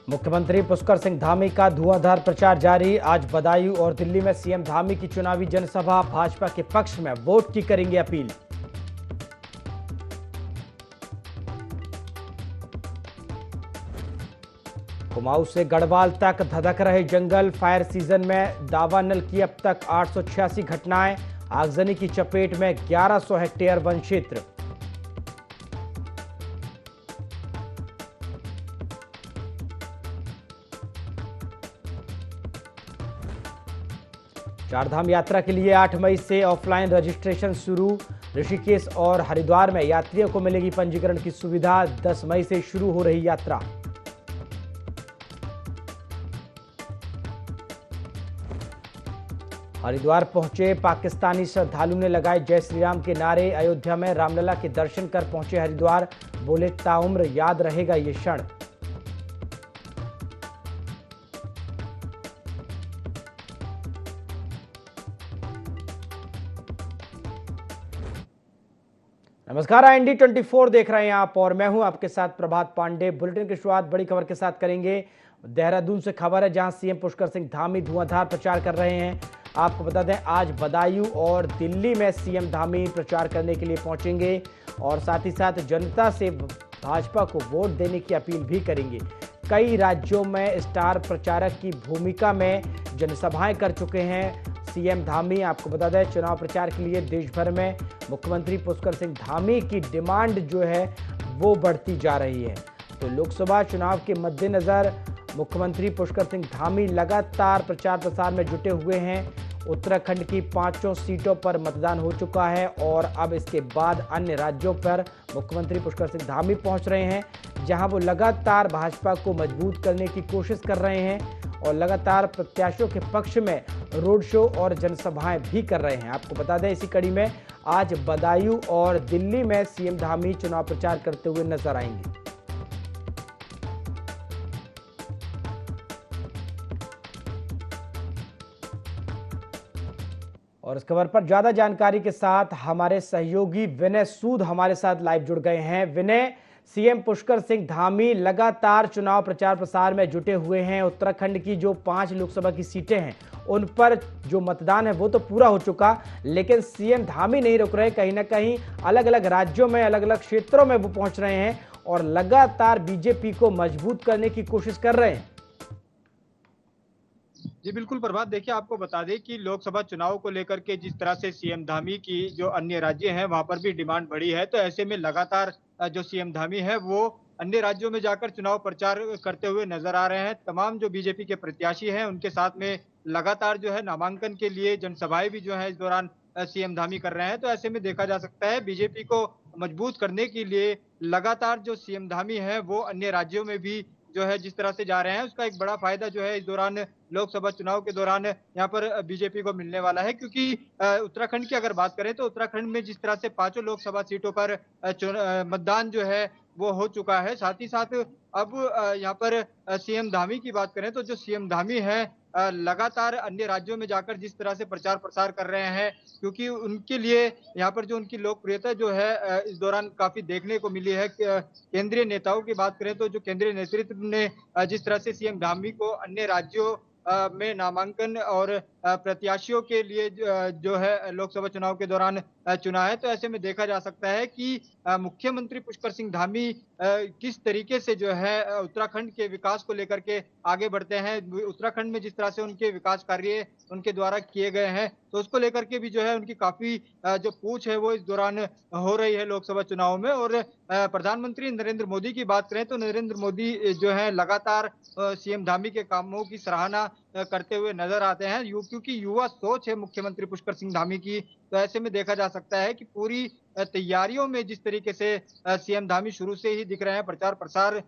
मुख्यमंत्री पुष्कर सिंह धामी का धुआंधार प्रचार जारी। आज बदायूं और दिल्ली में सीएम धामी की चुनावी जनसभा। भाजपा के पक्ष में वोट की करेंगे अपील। कुमाऊं से गढ़वाल तक धधक रहे जंगल। फायर सीजन में दावानल की अब तक 886 घटनाएं। आगजनी की चपेट में 1100 हेक्टेयर वन क्षेत्र। चारधाम यात्रा के लिए 8 मई से ऑफलाइन रजिस्ट्रेशन शुरू। ऋषिकेश और हरिद्वार में यात्रियों को मिलेगी पंजीकरण की सुविधा। 10 मई से शुरू हो रही यात्रा। हरिद्वार पहुंचे पाकिस्तानी श्रद्धालु ने लगाए जय श्री राम के नारे। अयोध्या में रामलला के दर्शन कर पहुंचे हरिद्वार। बोले ताउम्र याद रहेगा ये क्षण। नमस्कार, IND 24 देख रहे हैं आप और मैं हूं आपके साथ प्रभात पांडे। बुलेटिन की शुरुआत बड़ी खबर के साथ करेंगे। देहरादून से खबर है, जहां सीएम पुष्कर सिंह धामी धुआंधार प्रचार कर रहे हैं। आपको बता दें, आज बदायूं और दिल्ली में सीएम धामी प्रचार करने के लिए पहुंचेंगे और साथ ही साथ जनता से भाजपा को वोट देने की अपील भी करेंगे। कई राज्यों में स्टार प्रचारक की भूमिका में जनसभाएं कर चुके हैं सीएम धामी। आपको बता दें, चुनाव प्रचार के लिए देश भर में मुख्यमंत्री पुष्कर सिंह धामी की डिमांड जो है वो बढ़ती जा रही है। तो लोकसभा चुनाव के मद्देनजर मुख्यमंत्री पुष्कर सिंह धामी लगातार प्रचार प्रसार में जुटे हुए हैं। उत्तराखंड की 5 सीटों पर मतदान हो चुका है और अब इसके बाद अन्य राज्यों पर मुख्यमंत्री पुष्कर सिंह धामी पहुंच रहे हैं, जहां वो लगातार भाजपा को मजबूत करने की कोशिश कर रहे हैं और लगातार प्रत्याशियों के पक्ष में रोड शो और जनसभाएं भी कर रहे हैं। आपको बता दें, इसी कड़ी में आज बदायूं और दिल्ली में सीएम धामी चुनाव प्रचार करते हुए नजर आएंगे। और इस खबर पर ज्यादा जानकारी के साथ हमारे सहयोगी विनय सूद हमारे साथ लाइव जुड़ गए हैं। विनय, सीएम पुष्कर सिंह धामी लगातार चुनाव प्रचार प्रसार में जुटे हुए हैं। उत्तराखंड की जो 5 लोकसभा की सीटें हैं उन पर जो मतदान है वो तो पूरा हो चुका, लेकिन सीएम धामी नहीं रुक रहे। कहीं ना कहीं अलग अलग राज्यों में, अलग अलग क्षेत्रों में वो पहुंच रहे हैं और लगातार बीजेपी को मजबूत करने की कोशिश कर रहे हैं। जी बिल्कुल प्रभात, देखिए आपको बता दें कि लोकसभा चुनाव को लेकर के जिस तरह से सीएम धामी की जो अन्य राज्य हैं वहां पर भी डिमांड बढ़ी है, तो ऐसे में लगातार जो सीएम धामी है वो अन्य राज्यों में जाकर चुनाव प्रचार करते हुए नजर आ रहे हैं। तमाम जो बीजेपी के प्रत्याशी हैं उनके साथ में लगातार जो है नामांकन के लिए जनसभाएं भी जो है इस दौरान सीएम धामी कर रहे हैं। तो ऐसे में देखा जा सकता है बीजेपी को मजबूत करने के लिए लगातार जो सीएम धामी है वो अन्य राज्यों में भी जो है जिस तरह से जा रहे हैं, उसका एक बड़ा फायदा जो है इस दौरान लोकसभा चुनाव के दौरान यहाँ पर बीजेपी को मिलने वाला है। क्योंकि उत्तराखंड की अगर बात करें तो उत्तराखंड में जिस तरह से 5 लोकसभा सीटों पर मतदान जो है वो हो चुका है। साथ ही साथ अब यहाँ पर सीएम धामी की बात करें तो जो सीएम धामी है लगातार अन्य राज्यों में जाकर जिस तरह से प्रचार प्रसार कर रहे हैं, क्योंकि उनके लिए यहाँ पर जो उनकी लोकप्रियता जो है इस दौरान काफी देखने को मिली है। केंद्रीय नेताओं की बात करें तो जो केंद्रीय नेतृत्व ने जिस तरह से सीएम धामी को अन्य राज्यों में नामांकन और प्रत्याशियों के लिए जो है लोकसभा चुनाव के दौरान चुना है, तो ऐसे में देखा जा सकता है कि मुख्यमंत्री पुष्कर सिंह धामी किस तरीके से जो है उत्तराखंड के विकास को लेकर के आगे बढ़ते हैं। उत्तराखंड में जिस तरह से उनके विकास कार्य उनके द्वारा किए गए हैं, तो उसको लेकर के भी जो है उनकी काफी जो पूछ है वो इस दौरान हो रही है लोकसभा चुनाव में। और प्रधानमंत्री नरेंद्र मोदी की बात करें तो नरेंद्र मोदी जो है लगातार सीएम धामी के कामों की सराहना करते हुए नजर आते हैं। क्योंकि युवा सोच है मुख्यमंत्री पुष्कर सिंह धामी की, तो ऐसे में देखा जा सकता है कि पूरी तैयारियों में जिस तरीके से सीएम धामी शुरू से ही दिख रहे हैं। प्रचार प्रसार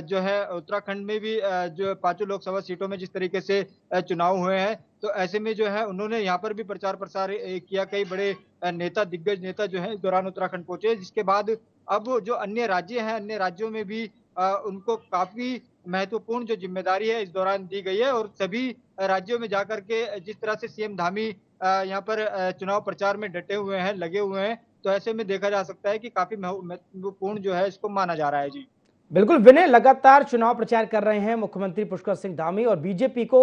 जो है उत्तराखंड में भी जो 5 लोकसभा सीटों में जिस तरीके से चुनाव हुए हैं, तो ऐसे में जो है उन्होंने यहाँ पर भी प्रचार प्रसार किया। कई बड़े नेता, दिग्गज नेता जो है इस दौरान उत्तराखंड पहुंचे, जिसके बाद अब जो अन्य राज्य हैं, अन्य राज्यों में भी उनको काफी महत्वपूर्ण जो जिम्मेदारी है इस दौरान दी गई है। और सभी राज्यों में जाकर के जिस तरह से सीएम धामी यहाँ पर चुनाव प्रचार में डटे हुए हैं, लगे हुए हैं, तो ऐसे में देखा जा सकता है कि काफी महत्वपूर्ण जो है इसको माना जा रहा है। जी बिल्कुल विनय, लगातार चुनाव प्रचार कर रहे हैं मुख्यमंत्री पुष्कर सिंह धामी और बीजेपी को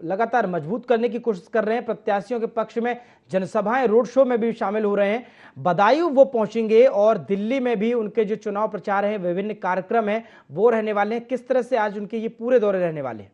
लगातार मजबूत करने की कोशिश कर रहे हैं। प्रत्याशियों के पक्ष में जनसभाएं, रोड शो में भी शामिल हो रहे हैं। बदायूं वो पहुंचेंगे और दिल्ली में भी उनके जो चुनाव प्रचार है, विभिन्न कार्यक्रम है, वो रहने वाले हैं। किस तरह से आज उनके ये पूरे दौरे रहने वाले हैं?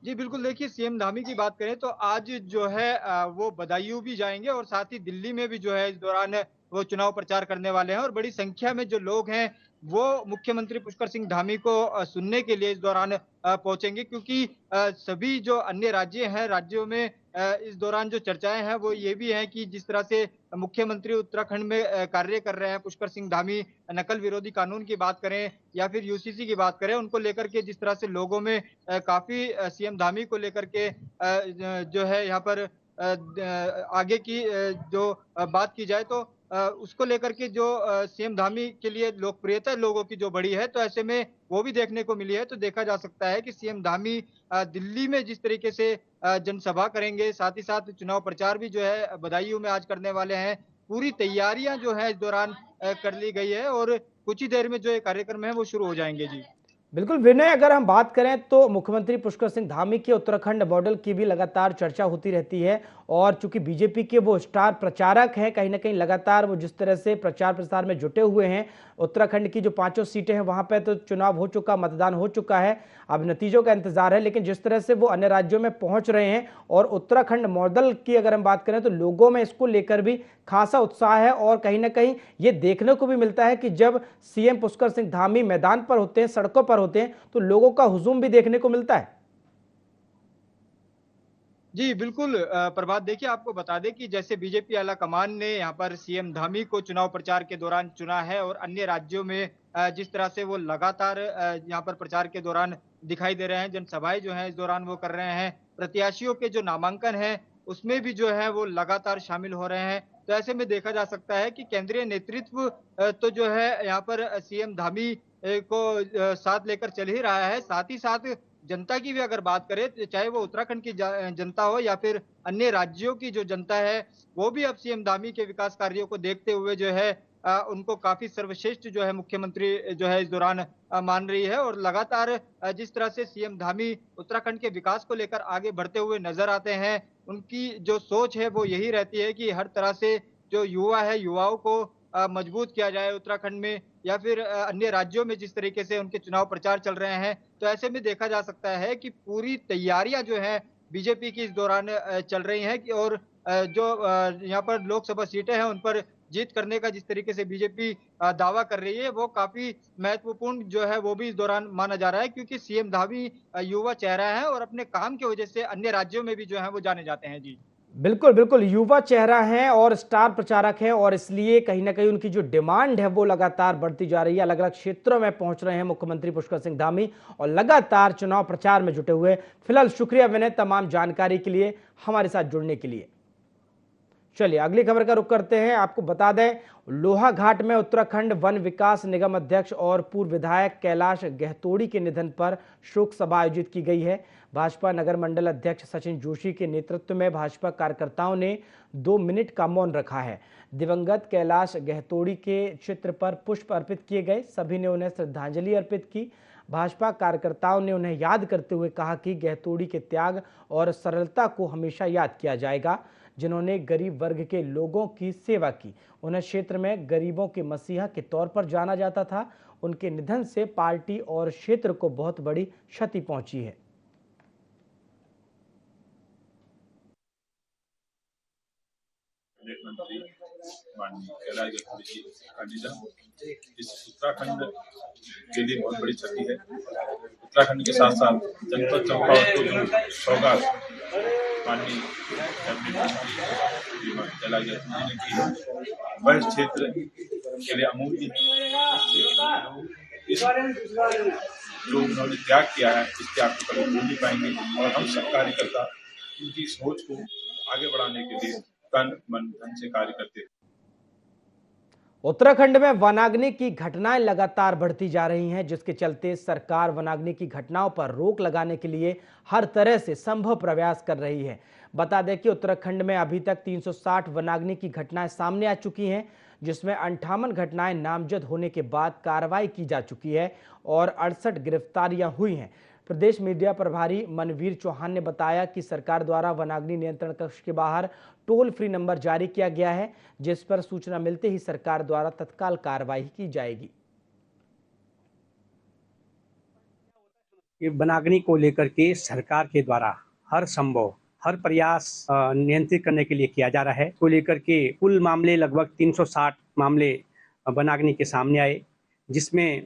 जी, बिल्कुल देखिए, सीएम धामी की बात करें तो आज जो है वो बदायूं भी जाएँगे और साथ ही दिल्ली में भी जो है इस दौरान वो चुनाव प्रचार करने वाले हैं और बड़ी संख्या में जो लोग हैं, वो मुख्यमंत्री पुष्कर सिंह धामी को सुनने के लिए इस दौरान पहुँचेंगे, क्योंकि सभी जो अन्य राज्य हैं, राज्यों में इस दौरान जो चर्चाएँ हैं वो ये भी हैं कि जिस तरह से मुख्यमंत्री उत्तराखंड में कार्य कर रहे हैं पुष्कर सिंह धामी, नकल विरोधी कानून की बात करें या फिर यूसीसी की बात करें, उनको लेकर के जिस तरह से लोगों में काफ़ी सीएम धामी को लेकर के जो है यहाँ पर आगे की जो बात की जाए तो उसको लेकर के जो सीएम धामी के लिए लोकप्रियता लोगों की जो बढ़ी है, तो ऐसे में वो भी देखने को मिली है। तो देखा जा सकता है कि सीएम धामी दिल्ली में जिस तरीके से जनसभा करेंगे, साथ ही साथ चुनाव प्रचार भी जो है बदायूं में आज करने वाले हैं। पूरी तैयारियां जो है इस दौरान कर ली गई है और कुछ ही देर में जो ये कार्यक्रम है वो शुरू हो जाएँगे। जी। बिल्कुल विनय, अगर हम बात करें तो मुख्यमंत्री पुष्कर सिंह धामी के उत्तराखंड मॉडल की भी लगातार चर्चा होती रहती है और चूंकि बीजेपी के वो स्टार प्रचारक हैं, कहीं ना कहीं लगातार वो जिस तरह से प्रचार प्रसार में जुटे हुए हैं। उत्तराखंड की जो 5 सीटें हैं वहां पर तो चुनाव हो चुका, मतदान हो चुका है, अब नतीजों का इंतजार है। लेकिन जिस तरह से वो अन्य राज्यों में पहुंच रहे हैं और उत्तराखंड मॉडल की अगर हम बात करें तो लोगों में इसको लेकर भी खासा उत्साह है और कहीं ना कहीं ये देखने को भी मिलता है कि जब सीएम पुष्कर सिंह धामी मैदान पर होते हैं, सड़कों पर होते हैं, तो लोगों का हुजूम भी देखने को मिलता है। जी, बिल्कुल प्रभात देखिए, आपको बता दें कि जैसे बीजेपी आला कमान ने यहाँ पर सीएम धामी को चुनाव प्रचार के दौरान चुना है और अन्य राज्यों में जिस तरह से वो लगातार यहाँ पर प्रचार के दौरान दिखाई दे रहे हैं, जनसभाएँ जो हैं इस दौरान वो कर रहे हैं, प्रत्याशियों के जो नामांकन हैं, उसमें भी जो है वो लगातार शामिल हो रहे हैं। तो ऐसे में देखा जा सकता है कि केंद्रीय नेतृत्व तो जो है यहाँ पर सीएम धामी को साथ लेकर चल ही रहा है, साथ ही साथ जनता की भी अगर बात करें, तो चाहे वो उत्तराखंड की जनता हो या फिर अन्य राज्यों की जो जनता है, वो भी अब सीएम धामी के विकास कार्यों को देखते हुए जो है उनको काफ़ी सर्वश्रेष्ठ जो है मुख्यमंत्री जो है इस दौरान मान रही है और लगातार जिस तरह से सीएम धामी उत्तराखंड के विकास को लेकर आगे बढ़ते हुए नज़र आते हैं, उनकी जो सोच है वो यही रहती है कि हर तरह से जो युवा है, युवाओं को मजबूत किया जाए उत्तराखंड में या फिर अन्य राज्यों में जिस तरीके से उनके चुनाव प्रचार चल रहे हैं। तो ऐसे में देखा जा सकता है कि पूरी तैयारियां जो हैं बीजेपी की इस दौरान चल रही हैं कि और जो यहाँ पर लोकसभा सीटें हैं उन पर जीत करने का जिस तरीके से बीजेपी दावा कर रही है वो काफ़ी महत्वपूर्ण जो है वो भी इस दौरान माना जा रहा है, क्योंकि सीएम धामी युवा चेहरा है और अपने काम की वजह से अन्य राज्यों में भी जो है वो जाने जाते हैं। जी। बिल्कुल बिल्कुल, युवा चेहरा है और स्टार प्रचारक है और इसलिए कहीं ना कहीं उनकी जो डिमांड है वो लगातार बढ़ती जा रही है। अलग अलग क्षेत्रों में पहुंच रहे हैं मुख्यमंत्री पुष्कर सिंह धामी और लगातार चुनाव प्रचार में जुटे हुए। फिलहाल शुक्रिया विनय, तमाम जानकारी के लिए, हमारे साथ जुड़ने के लिए। चलिए अगली खबर का रुख करते हैं। आपको बता दें, लोहाघाट में उत्तराखंड वन विकास निगम अध्यक्ष और पूर्व विधायक कैलाश गहतोड़ी के निधन पर शोक सभा आयोजित की गई है। भाजपा नगर मंडल अध्यक्ष सचिन जोशी के नेतृत्व में भाजपा कार्यकर्ताओं ने 2 मिनट का मौन रखा है। दिवंगत कैलाश गहतोड़ी के चित्र पर पुष्प अर्पित किए गए, सभी ने उन्हें श्रद्धांजलि अर्पित की। भाजपा कार्यकर्ताओं ने उन्हें याद करते हुए कहा कि गहतोड़ी के त्याग और सरलता को हमेशा याद किया जाएगा, जिन्होंने गरीब वर्ग के लोगों की सेवा की। उन्हें क्षेत्र में गरीबों के मसीहा के तौर पर जाना जाता था। उनके निधन से पार्टी और क्षेत्र को बहुत बड़ी क्षति पहुंची है। मंत्री माननीय कैलाश गहतोड़ी जी का निधन इस उत्तराखंड के लिए बहुत बड़ी क्षति है। उत्तराखंड के साथ साथ जनपद चंपावत को जो सौगात माननीय कैलाश गहतोड़ी ने की है, वह क्षेत्र के लिए अमूल्य है। इस जो उन्होंने त्याग किया है, इस त्याग को कभी भूल नहीं पाएंगे और हम सब कार्यकर्ता उनकी सोच को आगे बढ़ाने के लिए तन मन धन से कार्य करते हैं। उत्तराखंड में वनाग्नि की घटनाएं लगातार बढ़ती जा रही हैं, जिसके चलते सरकार वनाग्नि की घटनाओं पर रोक लगाने के लिए हर तरह से संभव प्रयास कर रही है। बता दें कि उत्तराखंड में अभी तक 360 वनाग्नि की घटनाएं सामने आ चुकी हैं, जिसमें 58 घटनाएं नामजद होने के बाद कार्रवाई की जा चुकी है और 68 गिरफ्तारियां हुई हैं। प्रदेश मीडिया प्रभारी मनवीर चौहान ने बताया कि सरकार द्वारा वनाग्नि नियंत्रण कक्ष के बाहर टोल फ्री नंबर जारी किया गया है, जिस पर सूचना मिलते ही सरकार द्वारा तत्काल कार्रवाई की जाएगी। वनाग्नि को लेकर के सरकार के द्वारा हर प्रयास नियंत्रित करने के लिए किया जा रहा है। को लेकर के कुल मामले लगभग 360 मामले वनाग्नि के सामने आए, जिसमें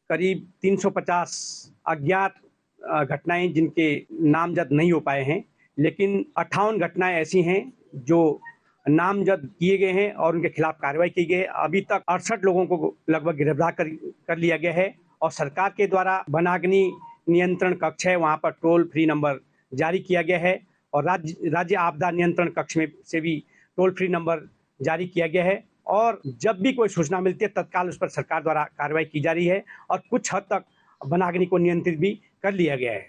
करीब 350 अज्ञात घटनाएं जिनके नामजद नहीं हो पाए हैं, लेकिन 58 घटनाएं ऐसी हैं जो नामजद किए गए हैं और उनके खिलाफ कार्रवाई की गई है। अभी तक 68 लोगों को लगभग गिरफ्तार कर लिया गया है और सरकार के द्वारा वनाग्नि नियंत्रण कक्ष है, वहां पर टोल फ्री नंबर जारी किया गया है और राज्य आपदा नियंत्रण कक्ष में से भी टोल फ्री नंबर जारी किया गया है और जब भी कोई सूचना मिलती है तत्काल उस पर सरकार द्वारा कार्रवाई की जा रही है और कुछ हद तक वनाग्नि को नियंत्रित भी कर लिया गया है।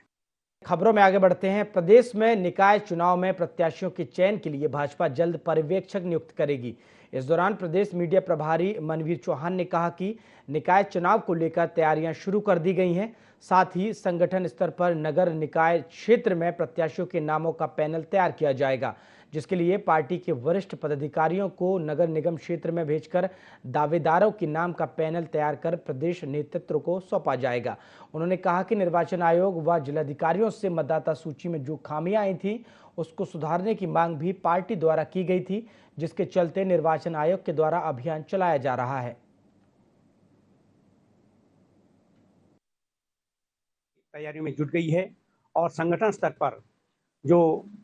खबरों में आगे बढ़ते हैं। प्रदेश में निकाय चुनाव में प्रत्याशियों के चयन के लिए भाजपा जल्द पर्यवेक्षक नियुक्त करेगी। इस दौरान प्रदेश मीडिया प्रभारी मनवीर चौहान ने कहा कि निकाय चुनाव को लेकर तैयारियां शुरू कर दी गई हैं। साथ ही संगठन स्तर पर नगर निकाय क्षेत्र में प्रत्याशियों के नामों का पैनल तैयार किया जाएगा, जिसके लिए पार्टी के वरिष्ठ पदाधिकारियों को नगर निगम क्षेत्र में भेजकर दावेदारों के नाम का पैनल तैयार कर प्रदेश नेतृत्व को सौंपा जाएगा। उन्होंने कहा कि निर्वाचन आयोग व जिलाधिकारियों से मतदाता सूची में जो खामियां आई थी उसको सुधारने की मांग भी पार्टी द्वारा की गई थी, जिसके चलते निर्वाचन आयोग के द्वारा अभियान चलाया जा रहा है। तैयारियों में जुट गई है और संगठन स्तर पर जो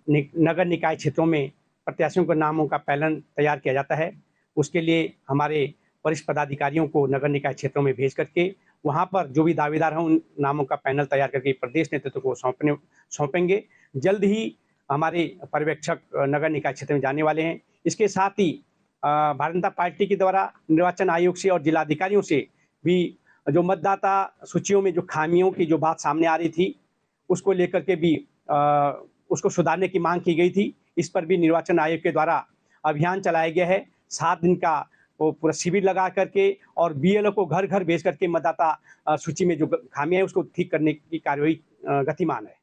नगर निकाय क्षेत्रों में प्रत्याशियों के नामों का पैनल तैयार किया जाता है, उसके लिए हमारे वरिष्ठ पदाधिकारियों को नगर निकाय क्षेत्रों में भेज करके वहां पर जो भी दावेदार हैं उन नामों का पैनल तैयार करके प्रदेश नेतृत्व को सौंपेंगे। जल्द ही हमारे पर्यवेक्षक नगर निकाय क्षेत्र में जाने वाले हैं। इसके साथ ही भारतीय जनता पार्टी के द्वारा निर्वाचन आयोग से और जिलाधिकारियों से भी जो मतदाता सूचियों में जो खामियों की जो बात सामने आ रही थी उसको लेकर के भी उसको सुधारने की मांग की गई थी। इस पर भी निर्वाचन आयोग के द्वारा अभियान चलाया गया है। 7 दिन का वो पूरा शिविर लगा करके और बीएलओ को घर घर भेज करके मतदाता सूची में जो खामियां है उसको ठीक करने की कार्रवाई गतिमान है।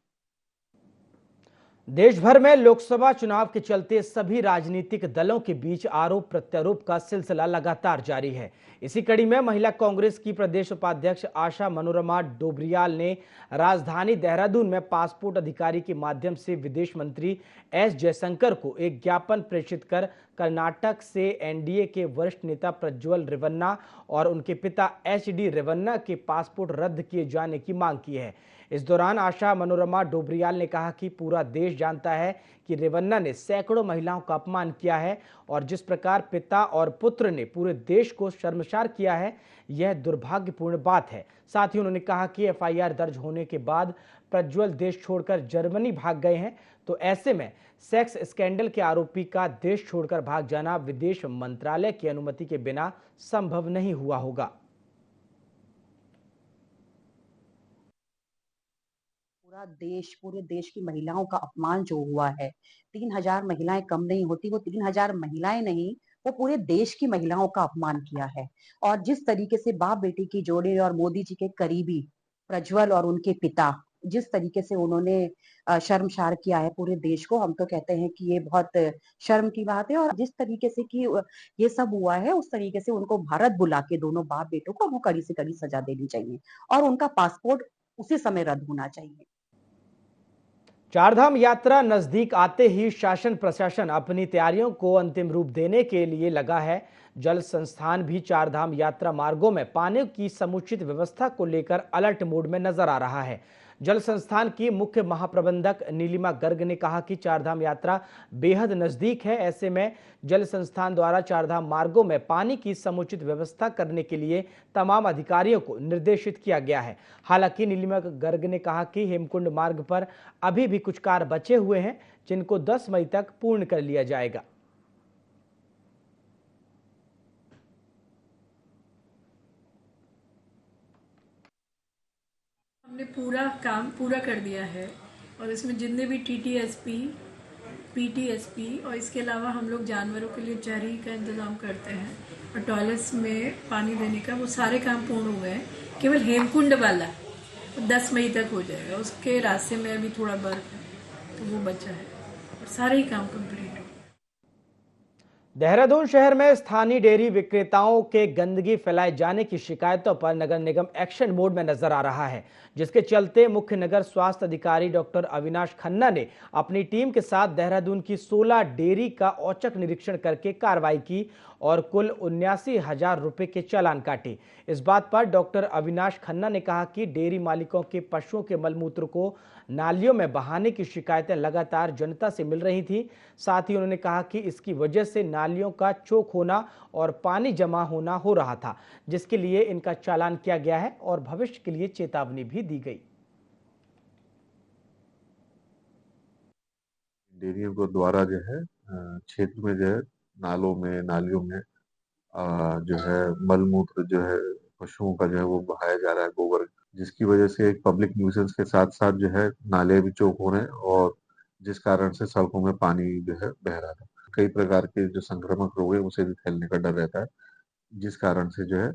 देश भर में लोकसभा चुनाव के चलते सभी राजनीतिक दलों के बीच आरोप प्रत्यारोप का सिलसिला लगातार जारी है। इसी कड़ी में महिला कांग्रेस की प्रदेश उपाध्यक्ष आशा मनोरमा डोबरियाल ने राजधानी देहरादून में पासपोर्ट अधिकारी के माध्यम से विदेश मंत्री एस जयशंकर को एक ज्ञापन प्रेषित कर कर्नाटक से एनडीए के वरिष्ठ नेता प्रज्वल रेवन्ना और उनके पिता एचडी रेवन्ना के पासपोर्ट रद्द किए जाने की मांग की है। इस दौरान आशा मनोरमा डोबरियाल ने कहा कि पूरा देश जानता है कि रेवन्ना ने सैकड़ों महिलाओं का अपमान किया है और जिस प्रकार पिता और पुत्र ने पूरे देश को शर्मसार किया है, यह दुर्भाग्यपूर्ण बात है। साथ ही उन्होंने कहा कि एफआईआर दर्ज होने के बाद प्रज्वल देश छोड़कर जर्मनी भाग गए हैं, तो ऐसे में सेक्स स्कैंडल के आरोपी का देश छोड़कर भाग जाना विदेश मंत्रालय की अनुमति के बिना संभव नहीं हुआ होगा। पूरे देश की महिलाओं का अपमान जो हुआ है, 3000 महिलाएं कम नहीं होती, वो 3000 महिलाएं नहीं, वो पूरे देश की महिलाओं का अपमान किया है। और जिस तरीके से बाप बेटी की जोड़ी और मोदी जी के करीबी प्रज्वल और उनके पिता जिस तरीके से उन्होंने शर्मसार किया है पूरे देश को, हम तो कहते हैं कि ये बहुत शर्म की बात है। और जिस तरीके से कि ये सब हुआ है उस तरीके से उनको भारत बुला के दोनों बाप बेटों को वो कड़ी से कड़ी सजा देनी चाहिए और उनका पासपोर्ट उसी समय रद्द होना चाहिए। चारधाम यात्रा नजदीक आते ही शासन प्रशासन अपनी तैयारियों को अंतिम रूप देने के लिए लगा है। जल संस्थान भी चारधाम यात्रा मार्गों में पानी की समुचित व्यवस्था को लेकर अलर्ट मोड में नजर आ रहा है। जल संस्थान की मुख्य महाप्रबंधक नीलिमा गर्ग ने कहा कि चारधाम यात्रा बेहद नजदीक है। ऐसे में जल संस्थान द्वारा चारधाम मार्गों में पानी की समुचित व्यवस्था करने के लिए तमाम अधिकारियों को निर्देशित किया गया है। हालांकि नीलिमा गर्ग ने कहा कि हेमकुंड मार्ग पर अभी भी कुछ कार्य बचे हुए हैं, जिनको 10 मई तक पूर्ण कर लिया जाएगा। हमने पूरा काम पूरा कर दिया है और इसमें जितने भी TTSP, PTSP और इसके अलावा हम लोग जानवरों के लिए चरी का इंतज़ाम करते हैं और टॉयलेट्स में पानी देने का, वो सारे काम पूर्ण हुए हैं। केवल हेमकुंड वाला 10 मई तक हो जाएगा, उसके रास्ते में अभी थोड़ा बर्फ है तो वो बचा है और सारे ही काम कंप्लीट हो। देहरादून शहर में स्थानीय डेयरी विक्रेताओं के गंदगी फैलाए जाने की शिकायतों पर नगर निगम एक्शन मोड में नजर आ रहा है, जिसके चलते मुख्य नगर स्वास्थ्य अधिकारी डॉक्टर अविनाश खन्ना ने अपनी टीम के साथ देहरादून की 16 डेयरी का औचक निरीक्षण करके कार्रवाई की और कुल 79,000 रुपए के चालान काटे। इस बात पर डॉक्टर अविनाश खन्ना ने कहा कि डेयरी मालिकों के पशुओं के मलमूत्र को नालियों में बहाने की शिकायतें लगातार जनता से मिल रही थी। साथ ही उन्होंने कहा कि इसकी वजह से नालियों का चोक होना और पानी जमा होना हो रहा था, जिसके लिए इनका चालान किया गया है और भविष्य के लिए चेतावनी भी दी गई। डेयरियों को द्वारा जो है क्षेत्र में जो है नालों में नालियों में जो है मलमूत्र जो है पशुओं का जो है वो बहाया जा रहा है, गोबर, जिसकी वजह से एक पब्लिक न्यूसेंस के साथ साथ जो है नाले भी चौक हो रहे हैं और जिस कारण से सड़कों में पानी जो है बह रहा था। कई प्रकार के जो संक्रामक रोग है उसे भी फैलने का डर रहता है, जिस कारण से जो है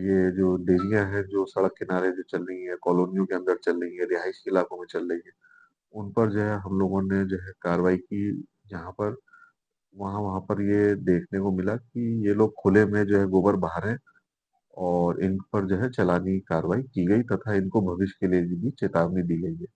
ये जो डेयरियां हैं जो सड़क किनारे जो चल रही है, कॉलोनियों के अंदर चल रही है, रिहायशी इलाकों में चल रही है, उन पर जो है हम लोगों ने जो है कार्रवाई की। जहाँ पर वहां पर ये देखने को मिला कि ये लोग खुले में जो है गोबर बहा रहे हैं और इन पर जो है चालानी कार्रवाई की गई तथा इनको भविष्य के लिए भी चेतावनी दी गई है।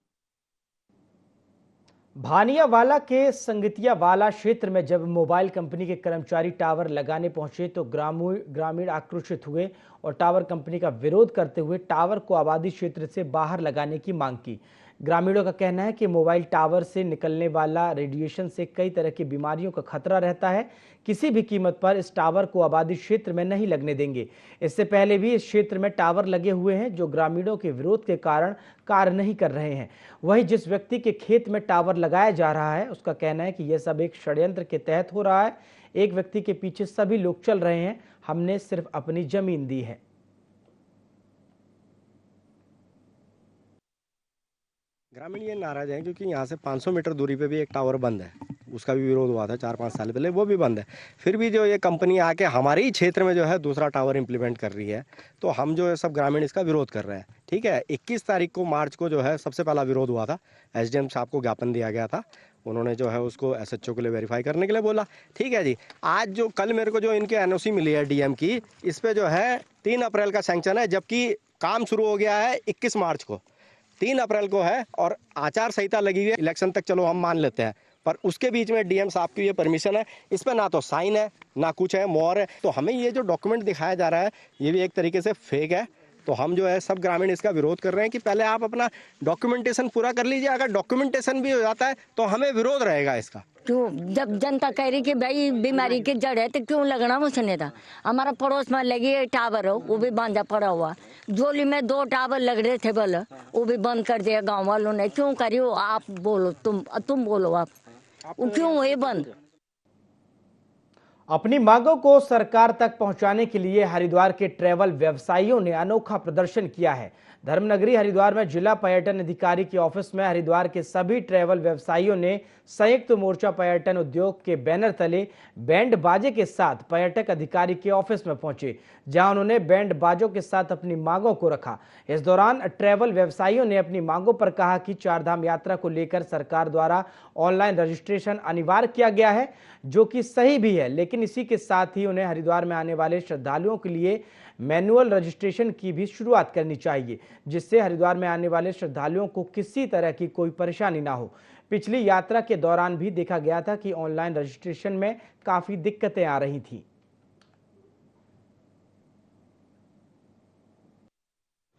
भानियावाला के संगतियावाला क्षेत्र में जब मोबाइल कंपनी के कर्मचारी टावर लगाने पहुंचे तो ग्रामीण आक्रोशित हुए और टावर कंपनी का विरोध करते हुए टावर को आबादी क्षेत्र से बाहर लगाने की मांग की। ग्रामीणों का कहना है कि मोबाइल टावर से निकलने वाला रेडिएशन से कई तरह की बीमारियों का खतरा रहता है। किसी भी कीमत पर इस टावर को आबादी क्षेत्र में नहीं लगने देंगे। इससे पहले भी इस क्षेत्र में टावर लगे हुए हैं जो ग्रामीणों के विरोध के कारण कार्य नहीं कर रहे हैं। वहीं जिस व्यक्ति के खेत में टावर लगाया जा रहा है उसका कहना है कि यह सब एक षड्यंत्र के तहत हो रहा है। एक व्यक्ति के पीछे सभी लोग चल रहे हैं, हमने सिर्फ अपनी जमीन दी है। ग्रामीण ये नाराज हैं क्योंकि यहाँ से 500 मीटर दूरी पे भी एक टावर बंद है, उसका भी विरोध हुआ था 4-5 साल पहले, वो भी बंद है। फिर भी जो ये कंपनी आके हमारे ही क्षेत्र में जो है दूसरा टावर इंप्लीमेंट कर रही है, तो हम जो है सब ग्रामीण इसका विरोध कर रहे हैं। ठीक है, 21 तारीख को मार्च को जो है सबसे पहला विरोध हुआ था। SDM साहब को ज्ञापन दिया गया था, उन्होंने जो है उसको SHO के लिए वेरीफाई करने के लिए बोला। ठीक है जी, आज जो कल मेरे को जो इनके NOC मिली है DM की, इस पर जो है 3 अप्रैल का सैंक्शन है, जबकि काम शुरू हो गया है 21 मार्च को, 3 अप्रैल को है और आचार संहिता लगी हुई है। इलेक्शन तक चलो हम मान लेते हैं, पर उसके बीच में DM साहब की ये परमिशन है, इस पर ना तो साइन है ना कुछ है, मोहर है। तो हमें ये जो डॉक्यूमेंट दिखाया जा रहा है ये भी एक तरीके से फेक है। तो हम जो है सब ग्रामीण इसका विरोध कर रहे हैं कि पहले आप अपना डॉक्यूमेंटेशन पूरा कर लीजिए। अगर डॉक्यूमेंटेशन भी हो जाता है तो हमें विरोध रहेगा इसका। क्यों, जब जनता कह रही कि भाई बीमारी की जड़ है तो क्यों लगना उसने था। हमारा पड़ोस में लगी टावर हो, वो भी बांधा पड़ा हुआ। जोली में 2 टावर लग रहे थे बोले, वो भी बंद कर दिया गांव वालों ने। क्यों करी हो आप बोलो, तुम बोलो आप क्यों हुए बंद। अपनी मांगों को सरकार तक पहुंचाने के लिए हरिद्वार के ट्रैवल व्यवसायियों ने अनोखा प्रदर्शन किया है। धर्मनगरी हरिद्वार में जिला पर्यटन अधिकारी के ऑफिस में हरिद्वार के सभी ट्रैवल व्यवसायियों ने संयुक्त मोर्चा पर्यटन उद्योग के बैनर तले बैंड बाजे के साथ पर्यटक अधिकारी के ऑफिस में पहुंचे, जहां उन्होंने बैंड बाजों के साथ अपनी मांगों को रखा। इस दौरान ट्रैवल व्यवसायियों ने अपनी मांगों पर कहा कि 4 धाम यात्रा को लेकर सरकार द्वारा ऑनलाइन रजिस्ट्रेशन अनिवार्य किया गया है, जो कि सही भी है, लेकिन इसी के साथ ही उन्हें हरिद्वार में आने वाले श्रद्धालुओं के लिए मैनुअल रजिस्ट्रेशन की भी शुरुआत करनी चाहिए, जिससे हरिद्वार में आने वाले श्रद्धालुओं को किसी तरह की कोई परेशानी ना हो। पिछली यात्रा के दौरान भी देखा गया था कि ऑनलाइन रजिस्ट्रेशन में काफी दिक्कतें आ रही थी।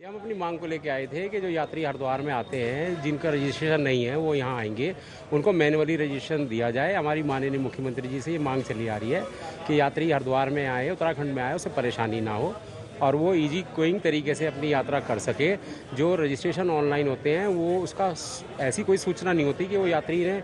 हम अपनी मांग को लेकर आए थे कि जो यात्री हरिद्वार में आते हैं जिनका रजिस्ट्रेशन नहीं है वो यहाँ आएंगे, उनको मैनुअली रजिस्ट्रेशन दिया जाए। हमारी माननीय मुख्यमंत्री जी से ये मांग चली आ रही है कि यात्री हरिद्वार में आए, उत्तराखंड में आए, उसे परेशानी ना हो और वो इजी गोइंग तरीके से अपनी यात्रा कर सके। जो रजिस्ट्रेशन ऑनलाइन होते हैं वो उसका ऐसी कोई सूचना नहीं होती कि वो यात्री ने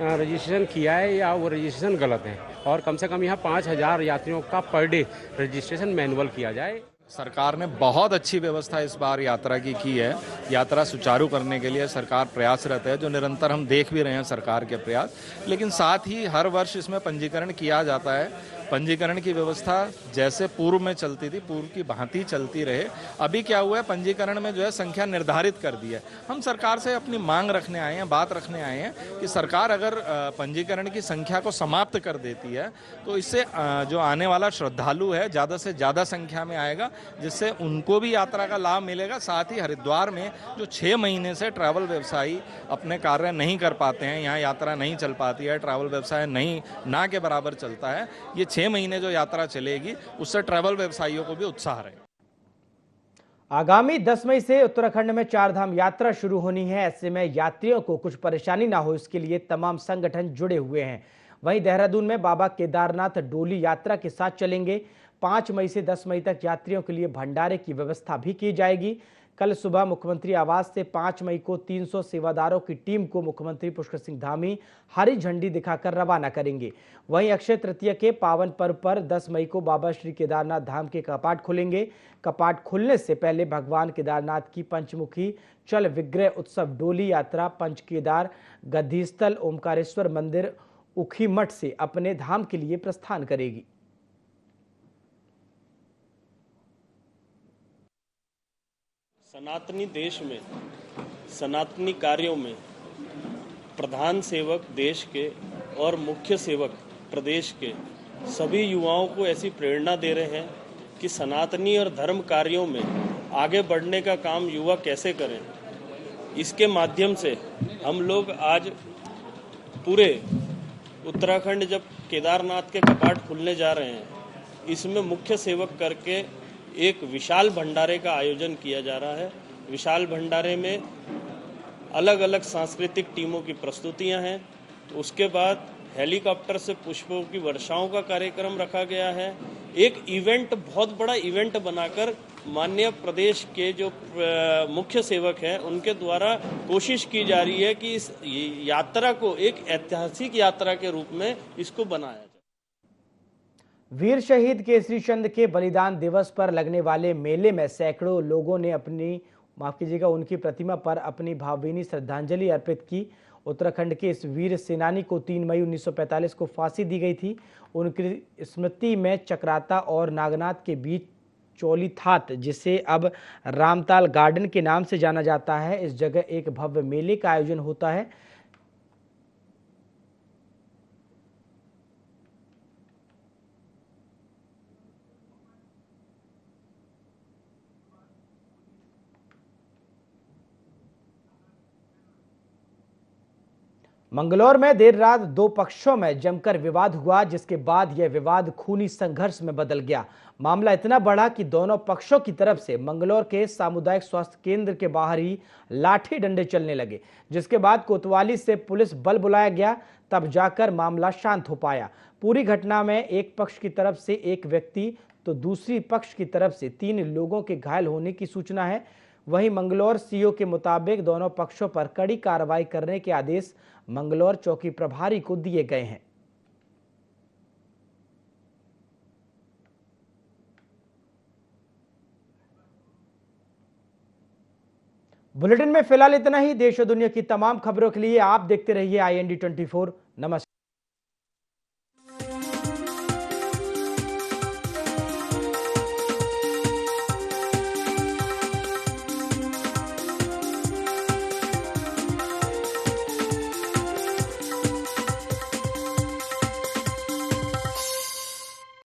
रजिस्ट्रेशन किया है या वो रजिस्ट्रेशन गलत है। और कम से कम यहाँ 5,000 यात्रियों का पर डे रजिस्ट्रेशन मैनुअल किया जाए। सरकार ने बहुत अच्छी व्यवस्था इस बार यात्रा की है। यात्रा सुचारू करने के लिए सरकार प्रयासरत है, जो निरंतर हम देख भी रहे हैं सरकार के प्रयास। लेकिन साथ ही हर वर्ष इसमें पंजीकरण किया जाता है। पंजीकरण की व्यवस्था जैसे पूर्व में चलती थी, पूर्व की भांति चलती रहे। अभी क्या हुआ है, पंजीकरण में जो है संख्या निर्धारित कर दी है। हम सरकार से अपनी मांग रखने आए हैं, बात रखने आए हैं कि सरकार अगर पंजीकरण की संख्या को समाप्त कर देती है तो इससे जो आने वाला श्रद्धालु है ज़्यादा से ज़्यादा संख्या में आएगा, जिससे उनको भी यात्रा का लाभ मिलेगा। साथ ही हरिद्वार में जो 6 महीने से ट्रैवल व्यवसायी अपने कार्य नहीं कर पाते हैं, यहाँ यात्रा नहीं चल पाती है, ट्रैवल व्यवसाय नहीं ना के बराबर चलता है, ये 6 महीने जो यात्रा चलेगी उससे ट्रैवल व्यवसायियों को भी उत्साह रहेगा। आगामी 10 मई से उत्तराखंड में 4 धाम यात्रा शुरू होनी है। ऐसे में यात्रियों को कुछ परेशानी ना हो, इसके लिए तमाम संगठन जुड़े हुए हैं। वहीं देहरादून में बाबा केदारनाथ डोली यात्रा के साथ चलेंगे। 5 मई से 10 मई तक यात्रियों के लिए भंडारे की व्यवस्था भी की जाएगी। कल सुबह मुख्यमंत्री आवास से 5 मई को 300 सेवादारों की टीम को मुख्यमंत्री पुष्कर सिंह धामी हरी झंडी दिखाकर रवाना करेंगे। वहीं अक्षय तृतीया के पावन पर्व पर 10 मई को बाबा श्री केदारनाथ धाम के कपाट खुलेंगे। कपाट खुलने से पहले भगवान केदारनाथ की पंचमुखी चल विग्रह उत्सव डोली यात्रा पंच केदार गद्दीस्थल ओमकारेश्वर मंदिर उखी मठ से अपने धाम के लिए प्रस्थान करेगी। सनातनी देश में सनातनी कार्यों में प्रधान सेवक देश के और मुख्य सेवक प्रदेश के सभी युवाओं को ऐसी प्रेरणा दे रहे हैं कि सनातनी और धर्म कार्यों में आगे बढ़ने का काम युवा कैसे करें। इसके माध्यम से हम लोग आज पूरे उत्तराखंड जब केदारनाथ के कपाट खुलने जा रहे हैं, इसमें मुख्य सेवक करके एक विशाल भंडारे का आयोजन किया जा रहा है। विशाल भंडारे में अलग अलग सांस्कृतिक टीमों की प्रस्तुतियां हैं। उसके बाद हेलीकॉप्टर से पुष्पों की वर्षाओं का कार्यक्रम रखा गया है। एक इवेंट, बहुत बड़ा इवेंट बनाकर माननीय प्रदेश के जो मुख्य सेवक हैं उनके द्वारा कोशिश की जा रही है कि इस यात्रा को एक ऐतिहासिक यात्रा के रूप में इसको बनाया जाए। वीर शहीद केसरी चंद के बलिदान दिवस पर लगने वाले मेले में सैकड़ों लोगों ने उनकी प्रतिमा पर अपनी भावभीनी श्रद्धांजलि अर्पित की। उत्तराखंड के इस वीर सेनानी को 3 मई 1945 को फांसी दी गई थी। उनकी स्मृति में चक्राता और नागनाथ के बीच चौलीथात, जिसे अब रामताल गार्डन के नाम से जाना जाता है, इस जगह एक भव्य मेले का आयोजन होता है। मंगलौर में देर रात 2 पक्षों में जमकर विवाद हुआ, जिसके बाद यह विवाद खूनी संघर्ष में बदल गया। मामला इतना बढ़ा कि दोनों पक्षों की तरफ से मंगलौर के सामुदायिक स्वास्थ्य केंद्र के बाहर ही लाठी डंडे चलने लगे, जिसके बाद कोतवाली से पुलिस बल बुलाया गया, तब जाकर मामला शांत हो पाया। पूरी घटना में एक पक्ष की तरफ से 1 व्यक्ति तो दूसरी पक्ष की तरफ से 3 लोगों के घायल होने की सूचना है। वहीं मंगलौर सीओ के मुताबिक दोनों पक्षों पर कड़ी कार्रवाई करने के आदेश मंगलौर चौकी प्रभारी को दिए गए हैं। बुलेटिन में फिलहाल इतना ही। देश और दुनिया की तमाम खबरों के लिए आप देखते रहिए IND 24। नमस्कार।